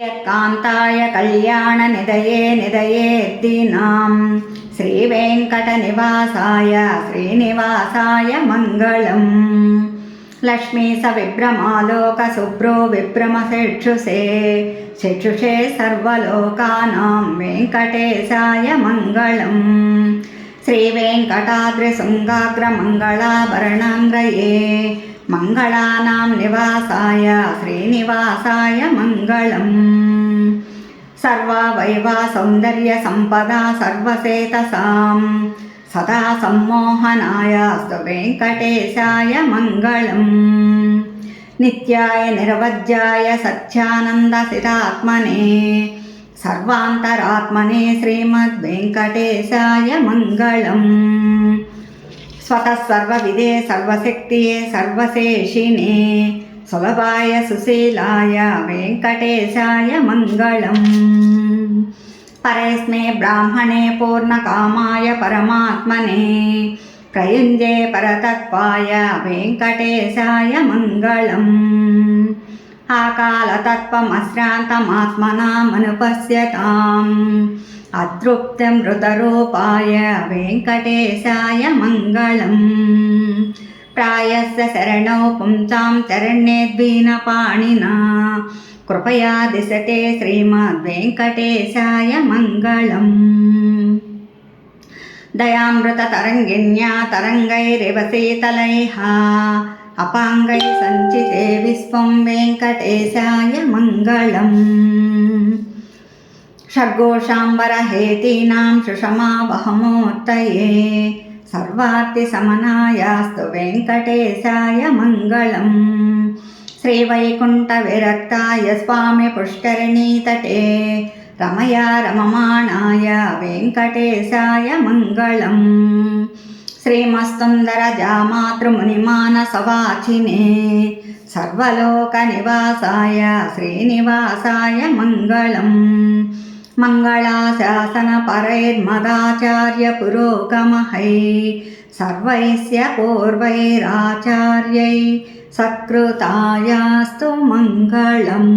कान्ताय कल्याणनिधये निधयेऽर्थिनां श्रीवेङ्कटनिवासाय श्रीनिवासाय मङ्गलम्। लक्ष्मीसविभ्रमालोकशुभ्रो विभ्रमचक्षुषे चक्षुषे सर्वलोकानां वेङ्कटेशाय मङ्गलम्। श्रीवेङ्कटाद्रिशृङ्गाग्रमङ्गलाभरणाङ्गये मङ्गलानां निवासाय श्रीनिवासाय मङ्गलम्। सर्वावयवा सौन्दर्यसम्पदा सर्वचेतसां सदा सम्मोहनाय स्तु वेङ्कटेशाय मङ्गलम्। नित्याय निरवध्याय सच्चानन्दसितात्मने सर्वान्तरात्मने श्रीमद्वेङ्कटेशाय मङ्गलम्। स्वतः सर्वविदे सर्वशक्तिये सर्वशेषिणे सुलभाय सुशीलाय वेङ्कटेशाय मङ्गलम्। परस्मै ब्राह्मणे पूर्णकामाय परमात्मने प्रयुञ्जे परतत्त्वाय वेङ्कटेशाय मङ्गलम्। आकालतत्त्वमश्रान्तमात्मनामनुपश्यताम् अतृप्तं मृतरूपाय वेङ्कटेशाय मङ्गलम्। प्रायस्य शरणौ पुंसां चरण्येद्वीनपाणिना कृपया दिशते श्रीमद्वेङ्कटेशाय मङ्गलम्। दयामृततरङ्गिण्या तरङ्गैरिव शीतलैः अपाङ्गैः सञ्चिते विश्वं वेङ्कटेशाय मङ्गलम्। षड्घोषाम्बरहेतीनां सुषमावहमूर्तये सर्वार्थिशमनायास्तु वेङ्कटेशाय मङ्गलम्। श्रीवैकुण्ठविरक्ताय स्वामी पुष्करिणीतटे रमया रममाणाय वेङ्कटेशाय मङ्गलम्। श्रीमस्तुन्दरजामातृमुनिमानसवाचिने सर्वलोकनिवासाय श्रीनिवासाय मङ्गलम्। मङ्गलाशासनपरैर्मदाचार्यपुरोगमहै सर्वैस्य पूर्वैराचार्यै सत्कृतायास्तु मङ्गलम्।